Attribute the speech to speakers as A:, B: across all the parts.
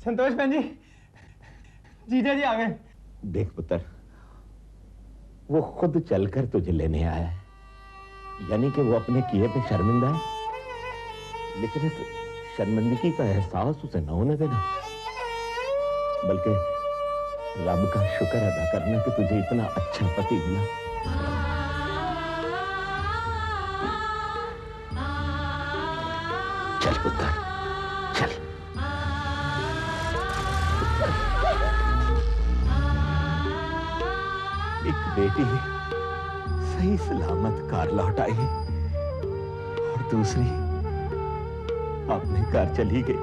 A: संतोष बहन जी, जीजा जी आ गए।
B: देख पुत्र, वो खुद चलकर तुझे लेने आया है, यानी कि वो अपने किए पे शर्मिंदा है, लेकिन इस शर्मिंदगी का एहसास उसे न होने देना, बल्कि रब का शुक्र अदा करना कि तुझे इतना अच्छा पति मिला। चल पुत्र, चल। एक बेटी सही सलामत कार लौट आई और दूसरी अपने घर चली गई।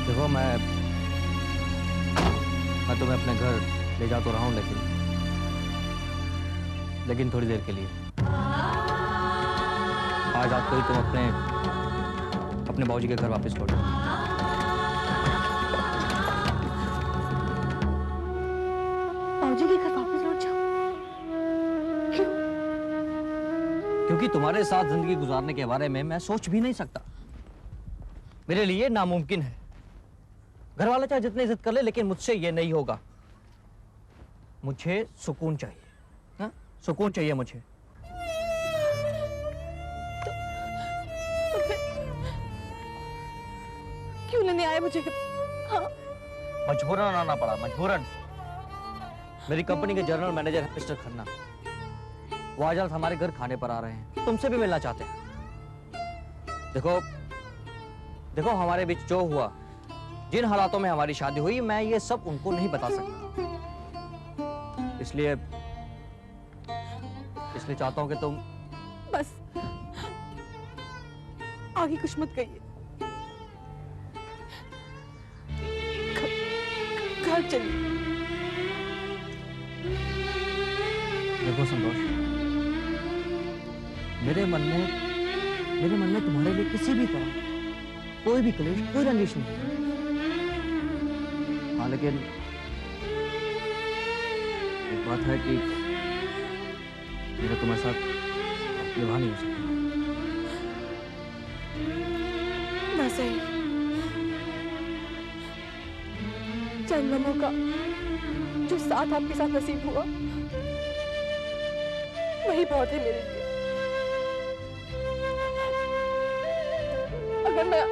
C: देखो मैं तुम्हें अपने घर ले जा तो रहा हूं, लेकिन थोड़ी देर के लिए। आज रात को ही तुम अपने बाबूजी के घर वापस लौट जाओ।
D: बाबूजी के घर वापस लौट जाओ? क्यों?
C: क्योंकि तुम्हारे साथ जिंदगी गुजारने के बारे में मैं सोच भी नहीं सकता। मेरे लिए नामुमकिन है। घर वाले चाहे जितनी जिद कर ले, लेकिन मुझसे ये नहीं होगा। मुझे सुकून चाहिए, हाँ? सुकून चाहिए मुझे।
D: क्यों लेने आए मुझे? हाँ?
C: मजबूरन आना पड़ा, मजबूरन। मेरी कंपनी के जनरल मैनेजर है मिस्टर खन्ना, वो आज हमारे घर खाने पर आ रहे हैं, तुमसे भी मिलना चाहते हैं। देखो हमारे बीच जो हुआ, जिन हालातों में हमारी शादी हुई, मैं ये सब उनको नहीं बता सकता। इसलिए चाहता हूं कि तुम
D: बस आगे कुछ मत कहिए। घर चलिए।
C: देखो संतोष, मेरे मन में तुम्हारे लिए किसी भी तरह कोई भी क्लेश, कोई रंजिश नहीं। हाँ, लेकिन एक बात है कि मेरा तुम्हारे साथ विवाह नहीं हो सकता।
D: ना सही। जन्मों का जो साथ आपके साथ नसीब हुआ, वही बहुत है मेरे लिए। अगर मैं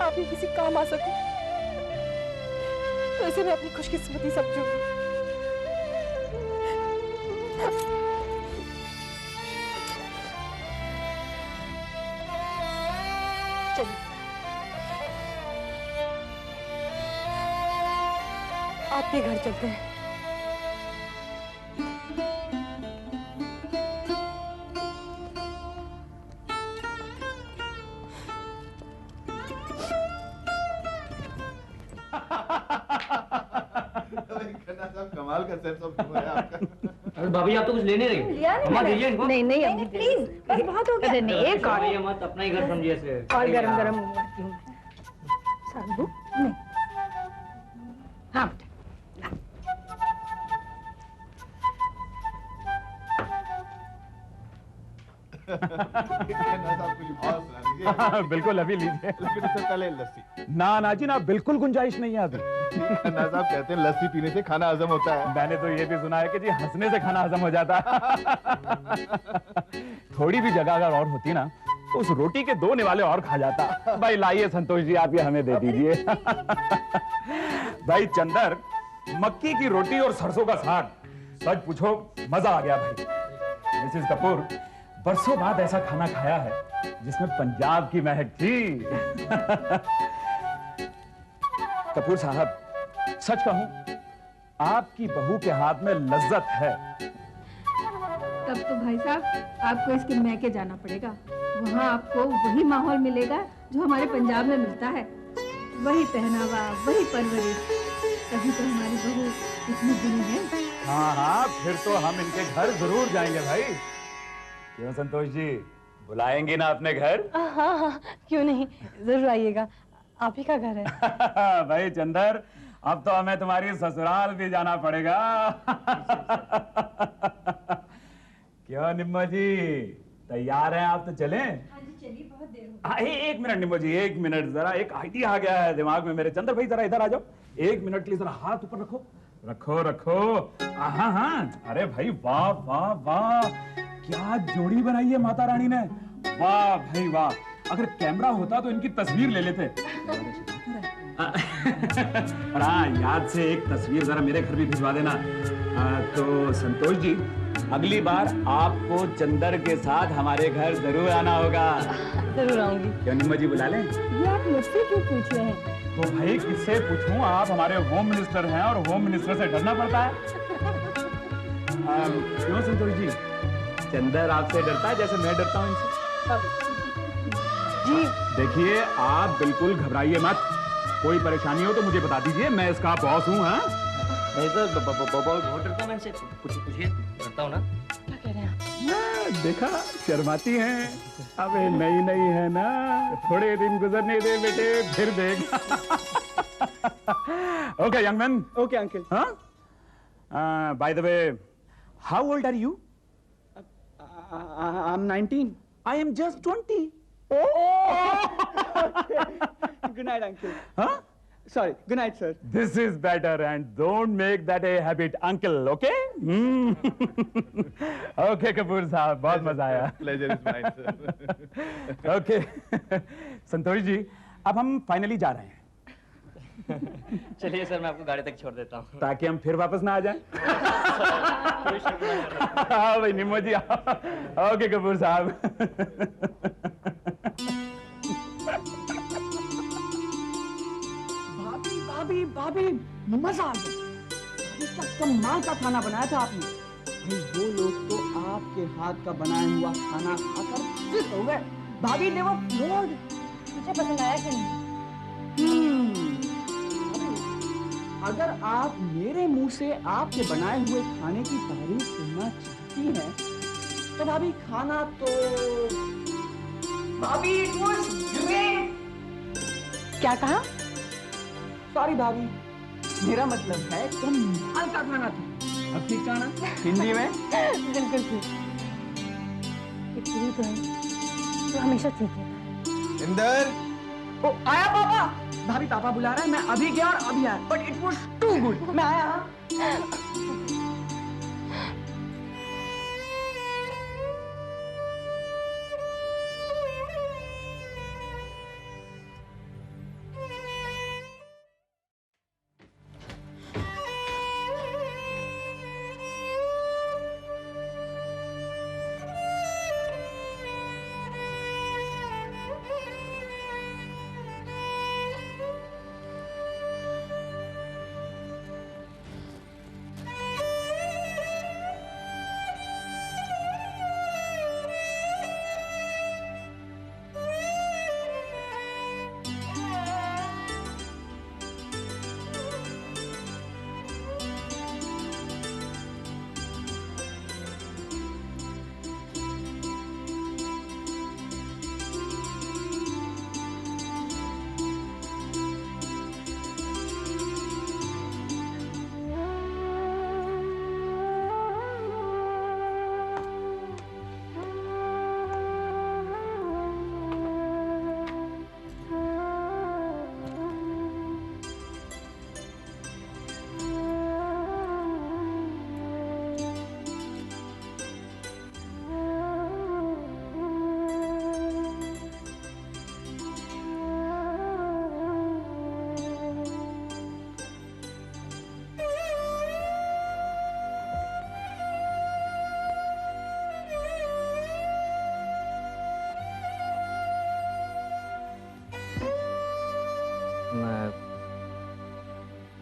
D: आपके किसी काम आ सकूं, तो इसे मैं अपनी खुशकिस्मती समझूंगी। चलिए, आपके घर चलते हैं।
E: कमाल का सेंस ऑफ ह्यूमर है आपका।
C: अरे भाभी, आप तो कुछ लेने रही? दीजिए इनको।
D: नहीं अभी प्लीज, बस बहुत हो गया। नहीं, एक और
C: मत, अपना ही घर समझिए इसे।
D: और गरम मंगवाती हूँ मैं। साबु नहीं। हाँ बेटा।
A: बिल्कुल, अभी लीजिए।
E: लेकिन उससे पहले लस्सी।
A: ना जी ना, बिल्कुल गुंजाइश नहीं है अभी।
E: खन्ना साहब कहते हैं लस्सी पीने से खाना हजम होता है।
A: मैंने तो ये भी सुना है कि जी हंसने से खाना हजम हो जाता है। थोड़ी भी जगह अगर और होती ना, तो उस रोटी के 2 निवाले और खा जाता। भाई लाइए संतोष जी, आप ये हमें दे दीजिए। भाई चंदर, मक्की की रोटी और सरसों का साग, सच पूछो मजा आ गया भाई। मिसेस कपूर, बरसों बाद ऐसा खाना खाया है जिसमें पंजाब की महक थी। कपूर साहब, सच कहूं, आपकी बहू के हाथ में लज्जत है।
F: तब तो भाई साहब आपको इसके मैके जाना पड़ेगा। वहाँ आपको वही माहौल मिलेगा जो हमारे पंजाब में मिलता है। वही पहनावा, वही परवरिश। तभी तो हमारी बहू इतनी बुरी है।
A: हाँ हाँ, फिर तो हम इनके घर जरूर जाएंगे भाई। क्यों संतोष जी, बुलाएंगे ना अपने घर?
D: हाँ हाँ, क्यों नहीं, जरूर आइएगा। आप ही का घर है।
A: भाई चंदर, अब तो हमें तुम्हारी ससुराल भी जाना पड़ेगा। क्यों निम्मो जी, तैयार हैं आप तो चलें?
F: हाँ जी चलिए, बहुत देर हो
A: हाँ, एक मिनट निम्मो जी, एक मिनट, जरा एक आइडिया आ गया है दिमाग में मेरे। चंदर भाई जरा इधर आ जाओ, एक मिनट के लिए जरा हाथ ऊपर रखो, रखो रखो। हाँ हाँ, अरे भाई वाह वाह वाह, क्या जोड़ी बनाई है माता रानी ने। वाह भाई वाह, अगर कैमरा होता तो इनकी तस्वीर ले लेते। और हाँ, याद से एक तस्वीर जरा मेरे घर भी भिजवा देना। तो संतोष जी, अगली बार आपको चंदर के साथ हमारे घर जरूर आना होगा।
D: जरूर आऊंगी।
A: क्यों निम्मा जी, बुला लें?
F: ये आप मुझसे क्यों पूछ रहे हैं?
A: तो भाई किससे पूछूं, आप हमारे होम मिनिस्टर हैं और होम मिनिस्टर से डरना पड़ता है। क्यों संतोष जी, चंदर आपसे डरता है जैसे मैं डरता हूं इनसे?
D: जी
A: देखिए, आप बिल्कुल घबराइए मत, कोई परेशानी हो तो मुझे बता दीजिए, मैं इसका बॉस हूँ। हाँ
C: नहीं सर, बहुत डरता हूँ मैं इनसे। पूछिए, डरता हूँ ना?
D: क्या कह रहे हैं आप?
A: देखा, शर्माती हैं। अबे नई नई है ना, थोड़े दिन गुजरने दे बेटे, फिर देख। Okay young man.
G: Okay, uncle.
A: हाँ, by the way, how old are you?
G: I'm 19.
A: I am just 20।
G: Good night, uncle.
A: Huh?
G: Sorry. Good night, sir.
A: This is better, and don't make that a habit, uncle. Okay? Okay, Kapoor साहब, बहुत मजा आया।
E: Pleasure is mine, sir.
A: Okay. Santosh ji, अब हम finally जा रहे हैं,
C: चलिए सर, मैं आपको गाड़ी तक छोड़ देता हूँ।
A: ताकि हम फिर वापस ना आ जाएं। हाँ भाई निम्मो जी, ओके कपूर साहब।
G: भाभी, भाभी, भाभी, मजा आ गया। भाभी, क्या कमाल का खाना बनाया था आपने। भाई, वो लोग तो आपके हाथ का बनाया हुआ खाना खाकर खुश हो गए। भाभी ने वो फ्लोर्ड।
D: मुझे पसंद आया कि नहीं?
G: अगर आप मेरे मुंह से आपके बनाए हुए खाने की तारीफ सुनना चाहती हैं, तो भाभी खाना तो भाभी इट वाज ग्रेट।
D: क्या कहा?
G: सॉरी भाभी, मेरा मतलब है कमाल का खाना था। अब ठीक था ना हिंदी में?
D: बिल्कुल ठीक। एक चीज तो है, तो हमेशा ठीक है।
E: इंदर,
G: ओ आया पापा। भाभी पापा बुला रहे हैं, मैं अभी गया और अभी आया, but it was too good. मैं आया।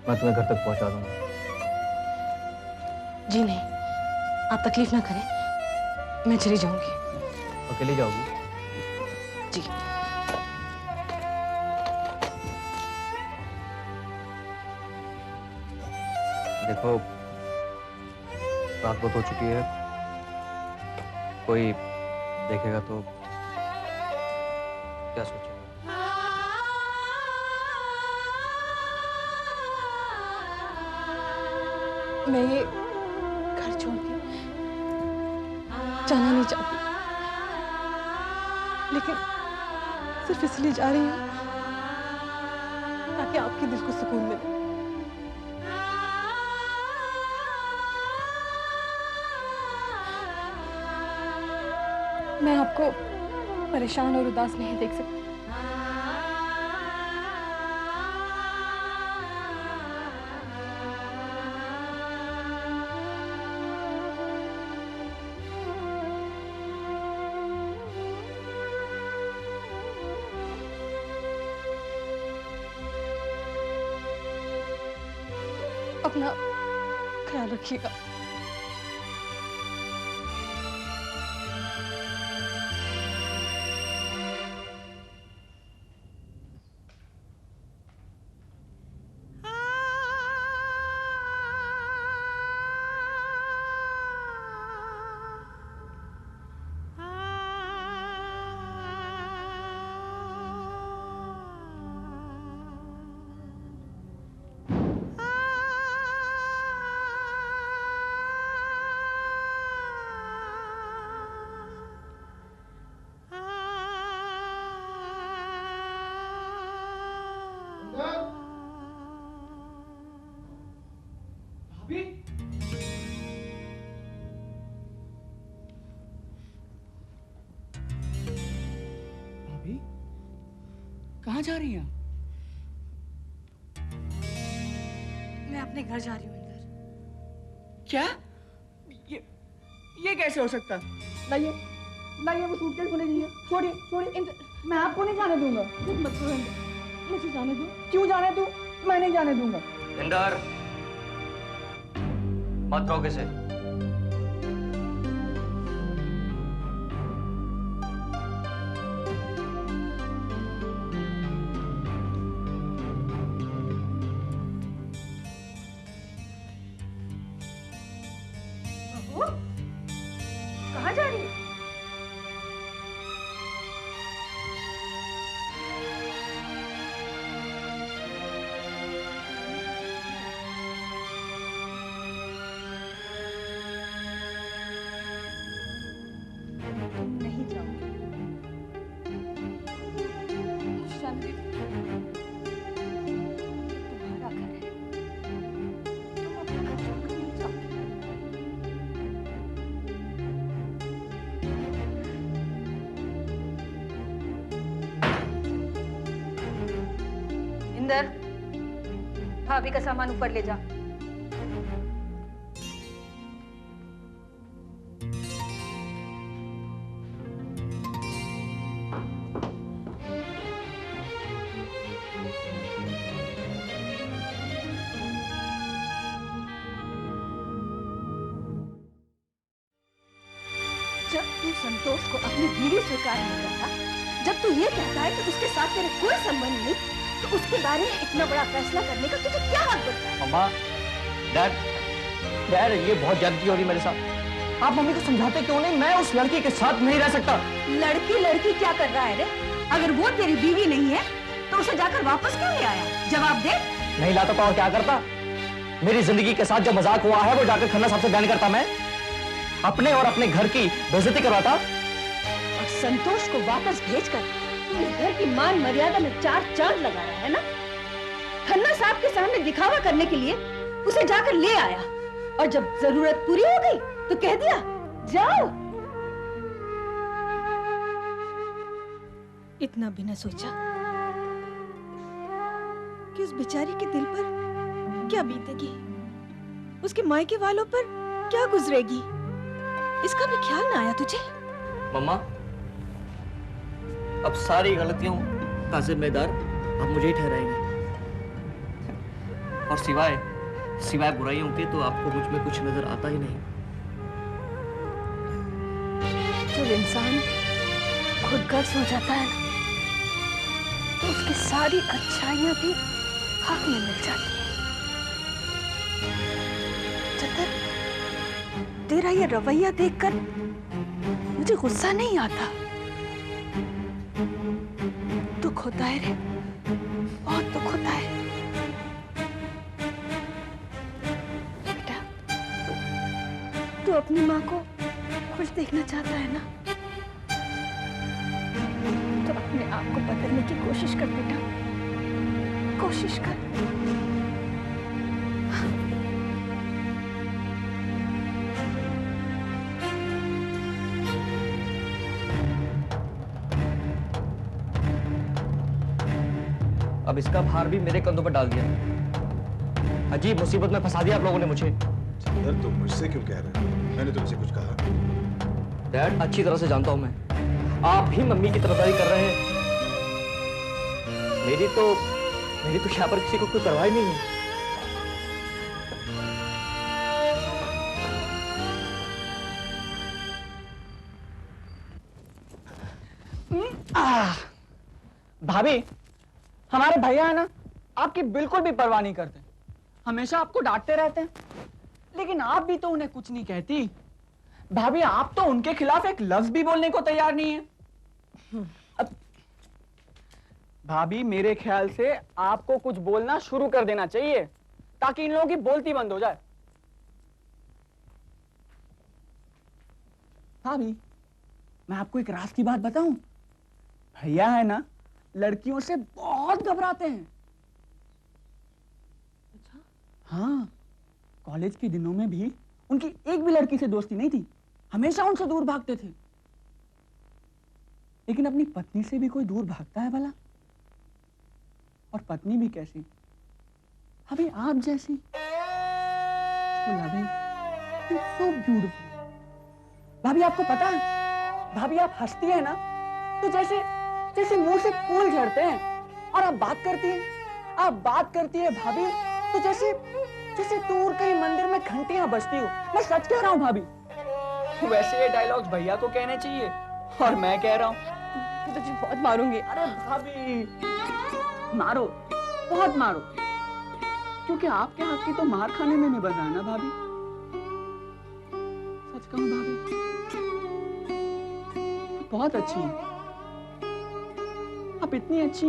C: मैं तुम्हें घर तक पहुंचा दूंगा।
D: जी नहीं, आप तकलीफ ना करें, मैं चली जाऊंगी।
C: अकेली जाओगी?
D: जी।
C: देखो, रात बहुत हो चुकी है, कोई देखेगा तो क्या सोचेगा?
D: मैं ये घर छोड़ के जाना नहीं चाहती, लेकिन सिर्फ इसलिए जा रही हूँ ताकि आपके दिल को सुकून मिले। मैं आपको परेशान और उदास नहीं देख सकती। अपना ख्याल रखिएगा।
G: भाभी कहाँ जा रही हैं?
D: मैं अपने घर जा रही हूँ इंदर।
G: क्या? ये कैसे हो सकता? लाइए लाइए वो सूटकेस को ले जाइए। छोड़िए छोड़िए
D: इंदर,
G: मैं आपको नहीं जाने दूंगा।
D: खुद मत करो इंदर, मुझे जाने दो।
G: क्यों जाने दूं? मैं नहीं जाने दूंगा।
C: इंदर, मत रोके से।
D: कहाँ जा रही है? नहीं जाऊंगी। मुझे जाने दीजिए। तुम्हारा घर है, तुम अपना घर छोड़कर नहीं जाओगे। इंदर, भाभी का सामान ऊपर ले जा। जब तू संतोष को अपनी बीवी स्वीकार नहीं करता, जब तू ये कहता है कि उसके साथ तेरे कोई संबंध नहीं, तो उसके बारे में इतना बड़ा फैसला करने का तुझे क्या हक बनता है?
C: मम्मा, डैड, ये बहुत ज्यादती हो रही मेरे साथ। आप मम्मी को समझाते क्यों नहीं? मैं उस लड़की के साथ नहीं रह सकता।
D: लड़की क्या कर रहा है रे? अगर वो तेरी बीवी नहीं है, तो उसे जाकर वापस क्यों ले आया? जवाब दे।
C: नहीं लाता तो और क्या करता? मेरी जिंदगी के साथ जो मजाक हुआ है वो जाकर खन्ना साहब से बयान करता मैं, अपने और अपने घर की बेइज्जती करवाता।
D: और संतोष को वापस भेजकर तू इस घर की मान मर्यादा में 4 चांद लगा रहा है ना? खन्ना साहब के सामने दिखावा करने के लिए उसे जाकर ले आया, और जब जरूरत पूरी हो गई तो कह दिया जाओ। इतना भी न सोचा कि उस बेचारी के दिल पर क्या बीतेगी, उसके मायके वालों पर क्या गुजरेगी, इसका भी ख्याल ना आया तुझे?
C: मम्मा, अब सारी गलतियों का जिम्मेदार अब मुझे ही ठहराएंगे, और सिवाय बुराइयों के तो आपको मुझ में कुछ नजर आता ही नहीं।
D: जब इंसान खुद गर्ज हो जाता है ना, सारी अच्छाइयां भी खाक में मिल जाती हैं। चतर, तेरा ये रवैया देखकर मुझे गुस्सा नहीं आता, दुख होता है रे, बहुत दुख होता है। बेटा, तू अपनी माँ को खुश देखना चाहता है ना, तो अपने आप को बदलने की कोशिश कर बेटा, कोशिश कर।
C: अब इसका भार भी मेरे कंधों पर डाल दिया। अजीब मुसीबत में फंसा दिया आप लोगों ने मुझे।
H: यार तुम मुझसे क्यों कह रहे हो? मैंने तुमसे कुछ कहा?
C: डैड, अच्छी तरह से जानता हूं मैं, आप भी मम्मी की तरफदारी कर रहे हैं। मेरी तो यहाँ पर किसी को कोई परवाह नहीं है।
G: भाभी, हमारे भैया है ना, आपकी बिल्कुल भी परवाह नहीं करते, हमेशा आपको डांटते रहते हैं, लेकिन आप भी तो उन्हें कुछ नहीं कहती। भाभी, आप तो उनके खिलाफ एक लफ्ज भी बोलने को तैयार नहीं है। भाभी, मेरे ख्याल से आपको कुछ बोलना शुरू कर देना चाहिए ताकि इन लोगों की बोलती बंद हो जाए। भाभी, मैं आपको एक राज की बात बताऊं, भैया है ना, लड़कियों से बहुत घबराते हैं। अच्छा? हाँ, कॉलेज के दिनों में भी उनकी एक भी लड़की से दोस्ती नहीं थी, हमेशा उनसे दूर भागते थे। लेकिन अपनी पत्नी से भी कोई दूर भागता है भला? और पत्नी भी कैसी? अभी आप जैसी। So beautiful। भाभी, आपको पता है, भाभी आप हंसती है ना तो जैसे मुंह से फूल झड़ते हैं, और आप बात करती है भाभी तो जैसे दूर कहीं मंदिर में घंटियां बजती हो। मैं सच कह रहा हूँ भाभी। वैसे ये डायलॉग्स भैया को कहने चाहिए और मैं कह रहा हूँ। तुझे बहुत मारूंगी। अरे भाभी, मारो, बहुत मारो, क्योंकि आपके हाथ की तो मार खाने में नहीं बजा ना भाभी। सच कहूं भाभी, बहुत अच्छी है आप, इतनी अच्छी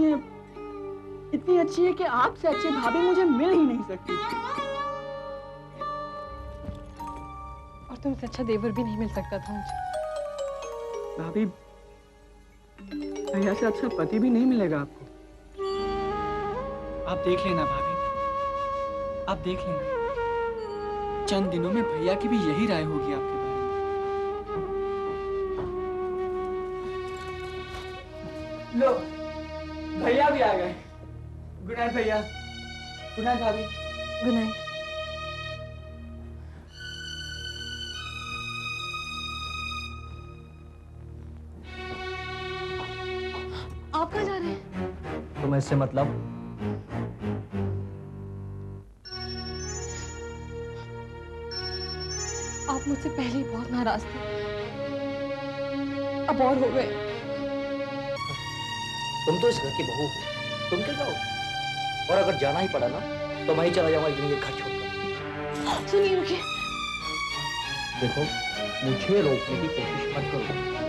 G: है कि आपसे अच्छी भाभी मुझे मिल ही नहीं सकती।
D: और तुमसे अच्छा देवर भी नहीं मिल सकता था मुझे।
G: भाभी, भैया से अच्छा पति भी नहीं मिलेगा आपको। आप देख लेना भाभी, आप देख लेना, चंद दिनों में भैया की भी यही राय होगी आपके बारे में। लो, भैया भी आ गए। गुड नाइट भैया। गुड नाइट भाभी।
D: Good night. आप कहाँ जा रहे हैं?
C: तुम्हें इससे मतलब?
D: आप मुझसे पहले ही बहुत नाराज थे, अब और हो गए।
C: तुम तो इस घर की बहू हो, तुम क्यों जाओ? और अगर जाना ही पड़ा ना तो मैं ही चला जाऊंगा ये घर छोड़कर।
D: सुनिए, रुकिए।
C: देखो, मुझे रोकने की कोशिश मत करो।